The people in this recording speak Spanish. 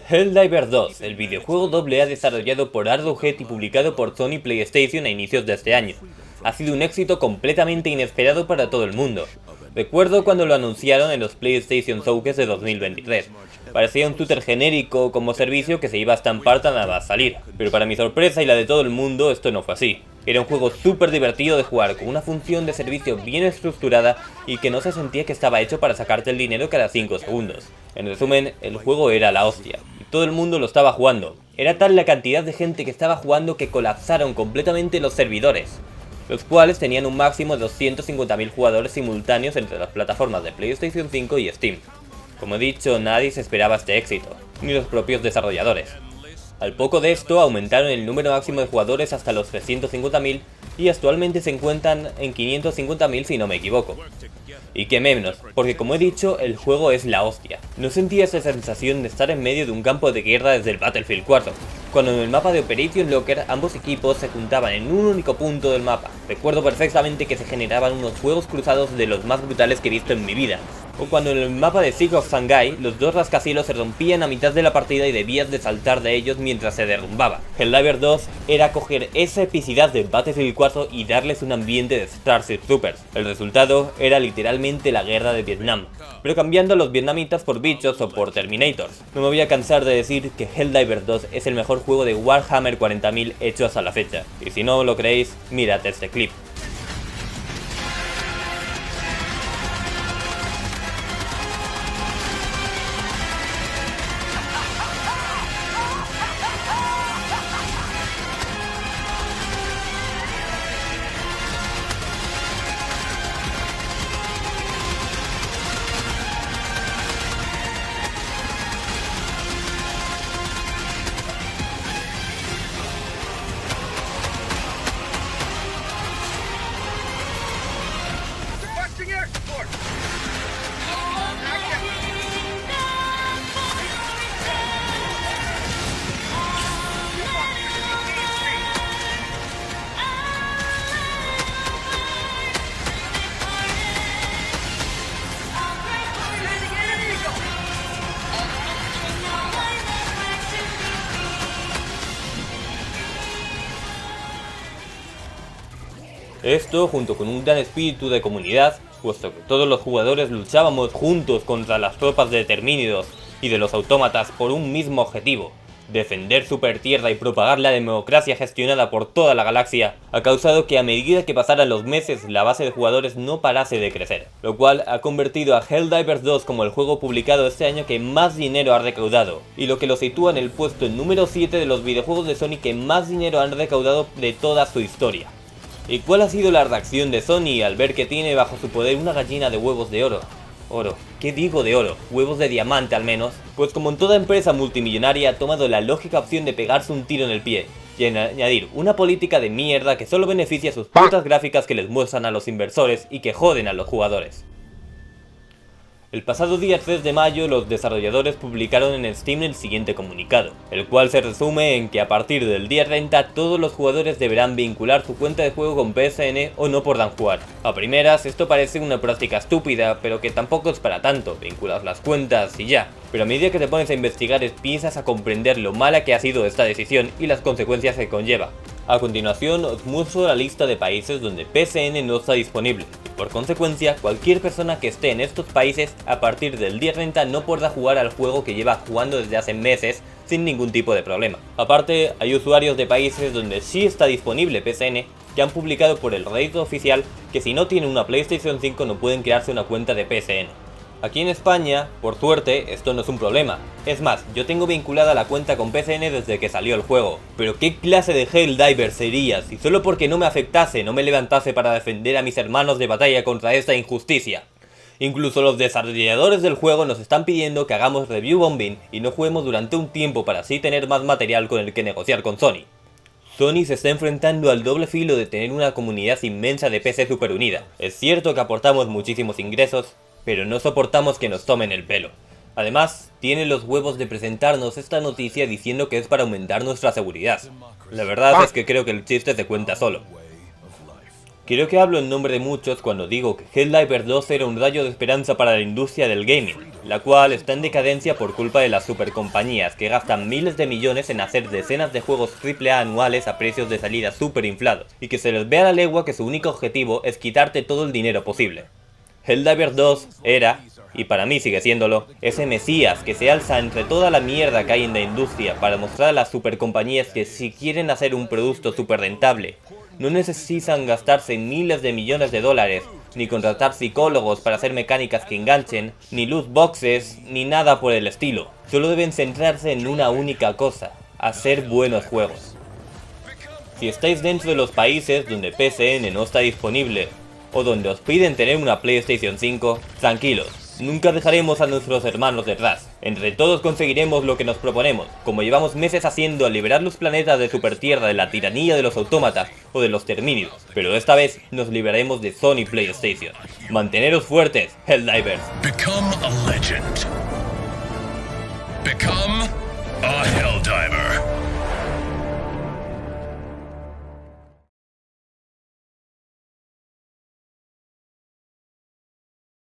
Helldivers 2, el videojuego AA desarrollado por Arrowhead y publicado por Sony PlayStation a inicios de este año, ha sido un éxito completamente inesperado para todo el mundo. Recuerdo cuando lo anunciaron en los PlayStation Showcase de 2023. Parecía un shooter genérico como servicio que se iba a estampar nada más salir, pero para mi sorpresa y la de todo el mundo esto no fue así. Era un juego súper divertido de jugar, con una función de servicio bien estructurada y que no se sentía que estaba hecho para sacarte el dinero cada 5 segundos. En resumen, el juego era la hostia, y todo el mundo lo estaba jugando. Era tal la cantidad de gente que estaba jugando que colapsaron completamente los servidores, los cuales tenían un máximo de 250.000 jugadores simultáneos entre las plataformas de PlayStation 5 y Steam. Como he dicho, nadie se esperaba este éxito, ni los propios desarrolladores. Al poco de esto aumentaron el número máximo de jugadores hasta los 350.000 y actualmente se encuentran en 550.000 si no me equivoco. Y qué menos, porque como he dicho, el juego es la hostia. No sentía esa sensación de estar en medio de un campo de guerra desde el Battlefield 4, cuando en el mapa de Operation Locker ambos equipos se juntaban en un único punto del mapa. Recuerdo perfectamente que se generaban unos fuegos cruzados de los más brutales que he visto en mi vida. O cuando en el mapa de Siege of Shanghai, los dos rascacielos se rompían a mitad de la partida y debías de saltar de ellos mientras se derrumbaba. Helldivers 2 era coger esa epicidad de Battlefield 4 y darles un ambiente de Starship Troopers. El resultado era literalmente la guerra de Vietnam, pero cambiando a los vietnamitas por bichos o por Terminators. No me voy a cansar de decir que Helldivers 2 es el mejor juego de Warhammer 40.000 hecho hasta la fecha, y si no lo creéis, mirad este clip. Esto, junto con un gran espíritu de comunidad, puesto que todos los jugadores luchábamos juntos contra las tropas de Termínidos y de los autómatas por un mismo objetivo: defender Super Tierra y propagar la democracia gestionada por toda la galaxia, ha causado que a medida que pasaran los meses la base de jugadores no parase de crecer, lo cual ha convertido a Helldivers 2 como el juego publicado este año que más dinero ha recaudado, y lo que lo sitúa en el puesto número 7 de los videojuegos de Sony que más dinero han recaudado de toda su historia. ¿Y cuál ha sido la reacción de Sony al ver que tiene bajo su poder una gallina de huevos de oro? ¿Qué digo de oro? Huevos de diamante al menos. Pues como en toda empresa multimillonaria ha tomado la lógica opción de pegarse un tiro en el pie y añadir una política de mierda que solo beneficia a sus putas gráficas que les muestran a los inversores y que joden a los jugadores. El pasado día 3 de mayo los desarrolladores publicaron en Steam el siguiente comunicado, el cual se resume en que a partir del día 30 todos los jugadores deberán vincular su cuenta de juego con PSN o no podrán jugar. A primeras esto parece una práctica estúpida, pero que tampoco es para tanto, vinculas las cuentas y ya. Pero a medida que te pones a investigar empiezas a comprender lo mala que ha sido esta decisión y las consecuencias que conlleva. A continuación os muestro la lista de países donde PSN no está disponible, y por consecuencia cualquier persona que esté en estos países a partir del día 30 no podrá jugar al juego que lleva jugando desde hace meses sin ningún tipo de problema. Aparte, hay usuarios de países donde sí está disponible PSN que han publicado por el Reddit oficial que si no tienen una PlayStation 5 no pueden crearse una cuenta de PSN. Aquí en España, por suerte, esto no es un problema. Es más, yo tengo vinculada la cuenta con PSN desde que salió el juego. Pero ¿qué clase de Helldivers sería si solo porque no me afectase no me levantase para defender a mis hermanos de batalla contra esta injusticia? Incluso los desarrolladores del juego nos están pidiendo que hagamos review bombing y no juguemos durante un tiempo para así tener más material con el que negociar con Sony. Sony se está enfrentando al doble filo de tener una comunidad inmensa de PC super unida. Es cierto que aportamos muchísimos ingresos, pero no soportamos que nos tomen el pelo. Además, tiene los huevos de presentarnos esta noticia diciendo que es para aumentar nuestra seguridad. La verdad es que creo que el chiste se cuenta solo. Creo que hablo en nombre de muchos cuando digo que Helldivers 2 era un rayo de esperanza para la industria del gaming, la cual está en decadencia por culpa de las supercompañías que gastan miles de millones en hacer decenas de juegos AAA anuales a precios de salida super inflados, y que se les ve a la legua que su único objetivo es quitarte todo el dinero posible. Helldivers 2 era, y para mí sigue siéndolo, ese mesías que se alza entre toda la mierda que hay en la industria para mostrar a las supercompañías que si quieren hacer un producto super rentable, no necesitan gastarse miles de millones de dólares, ni contratar psicólogos para hacer mecánicas que enganchen, ni loot boxes, ni nada por el estilo. Solo deben centrarse en una única cosa: hacer buenos juegos. Si estáis dentro de los países donde PSN no está disponible, o donde os piden tener una PlayStation 5, tranquilos, nunca dejaremos a nuestros hermanos detrás. Entre todos conseguiremos lo que nos proponemos, como llevamos meses haciendo al liberar los planetas de Supertierra de la tiranía de los autómatas o de los termínidos, pero esta vez nos liberaremos de Sony PlayStation. Manteneros fuertes, Helldivers. Become a legend. Become